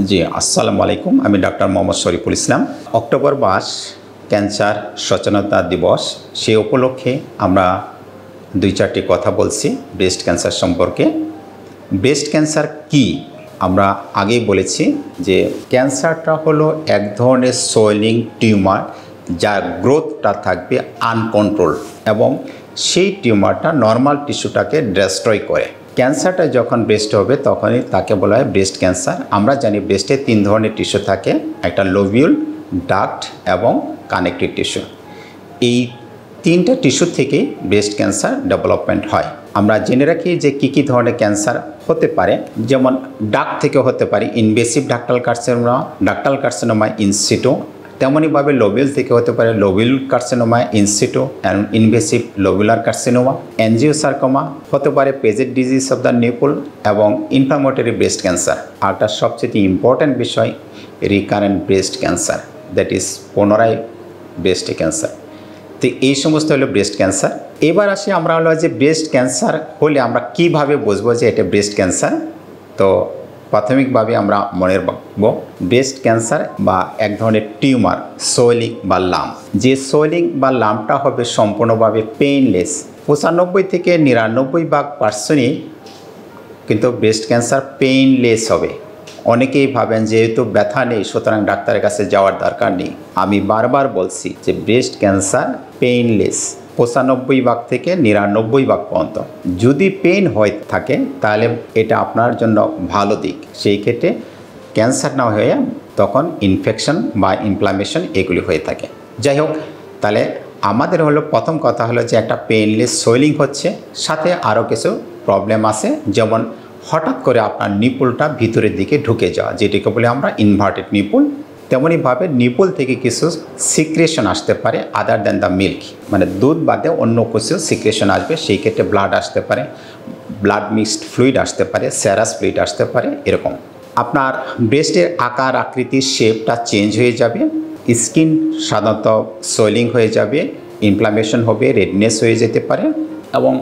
জি, আসসালামু আলাইকুম। আমি ডাক্তার মোহাম্মদ শরীফুল ইসলাম। অক্টোবর মাস ক্যান্সার সচেতনতা দিবস, সে উপলক্ষে আমরা ২-৪টি কথা বলছি ব্রেস্ট ক্যান্সার সম্পর্কে। ব্রেস্ট ক্যান্সার কি আমরা আগেই বলেছি যে ক্যান্সারটা হলো এক ধরনের সোয়েলিং টিউমার, যার গ্রোথটা থাকবে আনকন্ট্রোল এবং সেই টিউমারটা নর্মাল টিস্যুটাকে ডেস্ট্রয় করে। ক্যান্সারটা যখন ব্রেস্টে হবে তখনই তাকে বলা হয় ব্রেস্ট ক্যান্সার। আমরা জানি ব্রেস্টে ৩ ধরনের টিস্যু থাকে, একটা লোবিউল, ডাক্ট এবং কানেক্টিভ টিস্যু। এই 3টে টিস্যু থেকেই ব্রেস্ট ক্যান্সার ডেভেলপমেন্ট হয়। আমরা জেনে রাখি যে কী ধরনের ক্যান্সার হতে পারে। যেমন ডাক্ট থেকে হতে পারে ইনভেসিভ ডাক্টাল কার্সিনোমা ইন সিটো, তেমনইভাবে লোবিউল থেকে হতে পারে লোবিউল কার্সিনোমা ইন সিটো অ্যান্ড ইনভেসিভ লোবুলার কার্সিনোমা। অ্যাঞ্জিওসার্কোমা হতে পারে পেজেট ডিজিজ অফ দ্য নিপল এবং ইনফ্লামেটরি ব্রেস্ট ক্যান্সার। আর তার সবচেয়ে ইম্পর্ট্যান্ট বিষয় recurrent breast cancer, that is পুনরায় ব্রেস্ট ক্যান্সার। তো এই সমস্ত হলো ব্রেস্ট ক্যান্সার। এবার আসি আমরা হলো যে ব্রেস্ট ক্যান্সার হলে আমরা কিভাবে বুঝবো যে এটা ব্রেস্ট ক্যান্সার। তো প্রাথমিকভাবে আমরা মনে রাখবো ব্রেস্ট ক্যান্সার বা এক ধরনের টিউমার, সোয়েলিং বা লাম্প। যে সোয়েলিং বা লাম্পটা হবে সম্পূর্ণভাবে পেইনলেস। 95 থেকে 99% কিন্তু ব্রেস্ট ক্যান্সার পেইনলেস হবে। অনেকেই ভাবেন যেহেতু ব্যথা নেই সুতরাং ডাক্তারের কাছে যাওয়ার দরকার নেই। আমি বারবার বলছি যে ব্রেস্ট ক্যান্সার পেইনলেস 95 থেকে 99 পর্যন্ত। যদি পেইন হয়ে থাকে তাহলে এটা আপনার জন্য ভালো দিক। সেই ক্ষেত্রে ক্যান্সার না হয়ে তখন ইনফেকশন বা ইনফ্লামেশন এগুলি হয়ে থাকে। যাই হোক, তাহলে আমাদের হলো প্রথম কথা হলো যে একটা পেইনলেস সোয়েলিং হচ্ছে, সাথে আরও কিছু প্রবলেম আছে, যেমন হঠাৎ করে আপনার নিপুলটা ভিতরের দিকে ঢুকে যাওয়া, যেটিকে বলে আমরা ইনভার্টেড নিপুল। তেমনইভাবে নিপুল থেকে কিছু সিক্রেশন আসতে পারে আদার দ্যান দ্য মিল্ক, মানে দুধ বাদে অন্য কিছু সিক্রেশন আসবে। সেই ক্ষেত্রে ব্লাড আসতে পারে, ব্লাড মিক্সড ফ্লুইড আসতে পারে, স্যারাস ফ্লুইড আসতে পারে। এরকম আপনার ব্রেস্টের আকার আকৃতির শেপটা চেঞ্জ হয়ে যাবে, স্কিন সাধারণত সোয়েলিং হয়ে যাবে, ইনফ্লামেশন হবে, রেডনেস হয়ে যেতে পারে এবং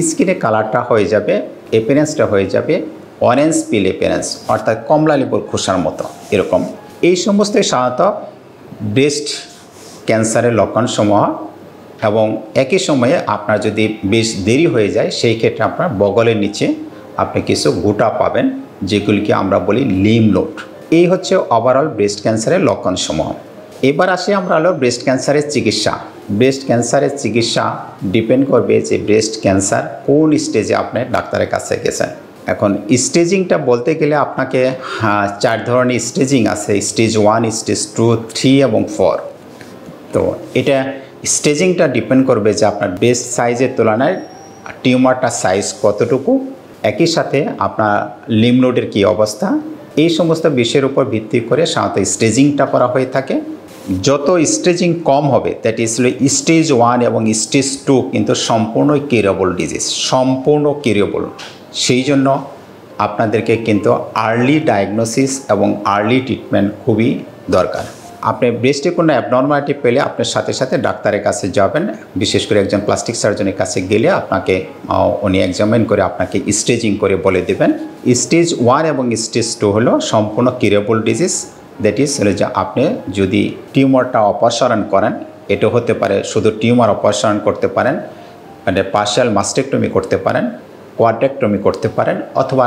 স্কিনের কালারটা হয়ে যাবে, অ্যাপিয়ারেন্সটা হয়ে যাবে অরেঞ্জ পিল অ্যাপিয়ারেন্স, অর্থাৎ কমলা লেবুর খোসার মতো এরকম। এই সমস্ত সাধারণত ব্রেস্ট ক্যান্সারের লক্ষণসমূহ। এবং একই সময়ে আপনার যদি বেশ দেরি হয়ে যায় সেই ক্ষেত্রে আপনার বগলের নিচে আপনি কিছু গোটা পাবেন, যেগুলিকে আমরা বলি লিম নোড। এই হচ্ছে ওভারঅল ব্রেস্ট ক্যান্সারের লক্ষণসমূহ। এবার আসি আমরা হলো ব্রেস্ট ক্যান্সারের চিকিৎসা। ব্রেস্ট ক্যান্সারের চিকিৎসা ডিপেন্ড করবে যে ব্রেস্ট ক্যান্সার কোন স্টেজে আপনি ডাক্তারের কাছে গেছেন। এখন স্টেজিংটা বলতে গেলে আপনাকে 4 ধরনের স্টেজিং আছে, স্টেজ 1, স্টেজ 2, 3 এবং 4। তো এটা স্টেজিংটা ডিপেন্ড করবে যে আপনার ব্রেস্ট সাইজের তুলনায় টিউমারটার সাইজ কতটুকু, একই সাথে আপনার লিম নোডের কী অবস্থা, এই সমস্ত বিষয়ের উপর ভিত্তি করে সাধারণত স্টেজিংটা করা হয়ে থাকে। যত স্টেজিং কম হবে, দ্যাট ইজ স্টেজ 1 এবং স্টেজ 2 কিন্তু সম্পূর্ণ কিউরেবল ডিজিজ, সম্পূর্ণ কিউরেবল। সেই জন্য আপনাদেরকে কিন্তু আর্লি ডায়াগনোসিস এবং আর্লি ট্রিটমেন্ট খুবই দরকার। আপনি ব্রেস্টে কোনো অ্যাবনর্মালিটি পেলে আপনার সাথে সাথে ডাক্তারের কাছে যাবেন, বিশেষ করে একজন প্লাস্টিক সার্জনের কাছে গেলে আপনাকে উনি এক্সামিন করে আপনাকে স্টেজিং করে বলে দেবেন। স্টেজ 1 এবং স্টেজ 2 হলো সম্পূর্ণ কিউরেবল ডিজিজ। দ্যাট ইজ হলো যে আপনি যদি টিউমারটা অপসারণ করেন, এটা হতে পারে শুধু টিউমার অপসারণ করতে পারেন, মানে পার্শিয়াল মাস্টেক্টমি করতে পারেন, কোয়াড্রেক্টমি করতে পারেন, অথবা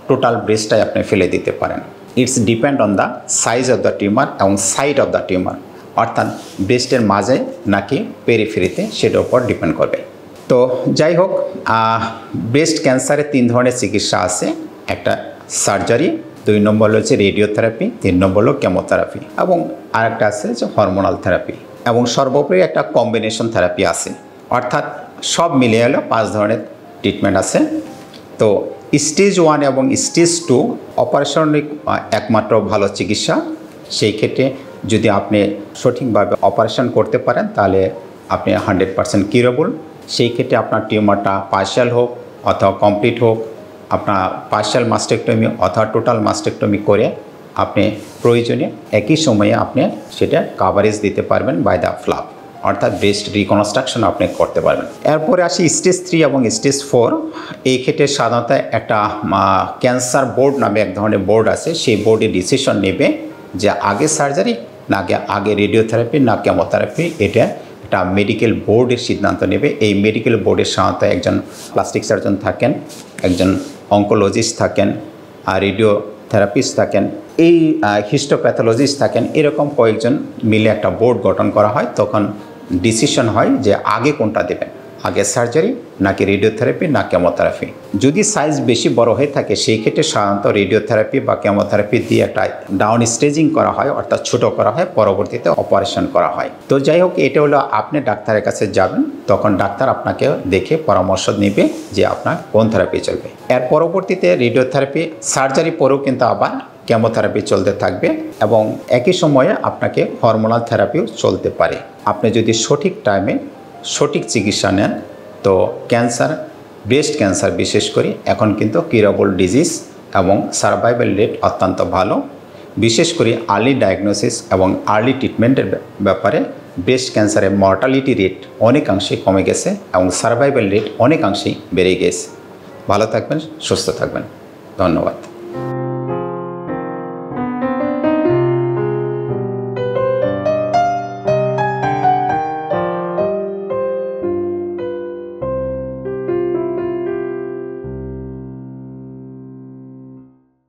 টোটাল ব্রেস্টটাই আপনি ফেলে দিতে পারেন। It's depend on the size of the tumour এবং সাইড অফ দ্য টিউমার, অর্থাৎ ব্রেস্টের মাঝে নাকি পেরিফেরিতে, সেটার উপর ডিপেন্ড করবে। তো যাই হোক, ব্রেস্ট ক্যান্সারের 3 ধরনের চিকিৎসা আছে। একটা সার্জারি, 2 নম্বর হচ্ছে রেডিওথেরাপি, 3 নম্বর হলো কেমোথেরাপি এবং আরেকটা আছে যে হরমোনাল থেরাপি, এবং সর্বোপরি একটা কম্বিনেশন থেরাপি আছে। অর্থাৎ সব মিলিয়ে হলো 5 ধরনের ট্রিটমেন্ট আছে। তো স্টেজ 1 এবং স্টেজ 2 অপারেশন একমাত্র ভালো চিকিৎসা। সেই ক্ষেত্রে যদি আপনি সঠিকভাবে অপারেশন করতে পারেন তাহলে আপনি 100% কিউরেবল। সেই ক্ষেত্রে আপনার টিউমারটা পার্শিয়াল হোক অথবা কমপ্লিট হোক, আপনার পার্শিয়াল মাস্টেক্টমি অথবা টোটাল মাস্টেক্টমি করে আপনি প্রয়োজনে একই সময়ে আপনি সেটা কাভারেজ দিতে পারবেন বাই দ্য ফ্লাপ। অর্থাৎ ব্রেস্ট রিকনস্ট্রাকশন আপনি করতে পারবেন। এরপরে আসি স্টেজ 3 এবং স্টেজ 4। এই ক্ষেত্রে সাধারণত একটা ক্যান্সার বোর্ড নামে এক ধরনের বোর্ড আছে, সেই বোর্ডে ডিসিশন নেবে যে আগে সার্জারি না আগে রেডিওথেরাপি না কেমোথেরাপি, এটা একটা মেডিকেল বোর্ডের সিদ্ধান্ত নেবে। এই মেডিকেল বোর্ডের সাধারণত একজন প্লাস্টিক সার্জন থাকেন, একজন অঙ্কোলজিস্ট থাকেন, আর রেডিওথেরাপিস্ট থাকেন, এই হিস্টোপ্যাথোলজিস্ট থাকেন, এরকম কয়েকজন মিলে একটা বোর্ড গঠন করা হয়। তখন ডিসিশন হয় যে আগে কোনটা দেবেন, আগে সার্জারি নাকি রেডিওথেরাপি না কেমোথেরাপি। যদি সাইজ বেশি বড় হয়ে থাকে সেই ক্ষেত্রে সাধারণত রেডিওথেরাপি বা কেমোথেরাপি দিয়ে একটা ডাউন স্টেজিং করা হয়, অর্থাৎ ছোটো করা হয়, পরবর্তীতে অপারেশন করা হয়। তো যাই হোক, এটা হলো আপনি ডাক্তারের কাছে যাবেন, তখন ডাক্তার আপনাকে দেখে পরামর্শ নেবে যে আপনার কোন থেরাপি চলবে। এর পরবর্তীতে রেডিওথেরাপি সার্জারি পরেও কিন্তু আবার কেমোথেরাপি চলতে থাকবে এবং একই সময়ে আপনাকে হরমোনাল থেরাপিও চলতে পারে। আপনি যদি সঠিক টাইমে সঠিক চিকিৎসা নেন তো ক্যান্সার, ব্রেস্ট ক্যান্সার বিশেষ করে এখন কিন্তু কিউরেবল ডিজিজ এবং সার্ভাইভাল রেট অত্যন্ত ভালো। বিশেষ করে আর্লি ডায়াগনোসিস এবং আর্লি ট্রিটমেন্টের ব্যাপারে ব্রেস্ট ক্যান্সারের মর্টালিটি রেট অনেকাংশেই কমে গেছে এবং সার্ভাইভাল রেট অনেকাংশেই বেড়ে গেছে। ভালো থাকবেন, সুস্থ থাকবেন। ধন্যবাদ।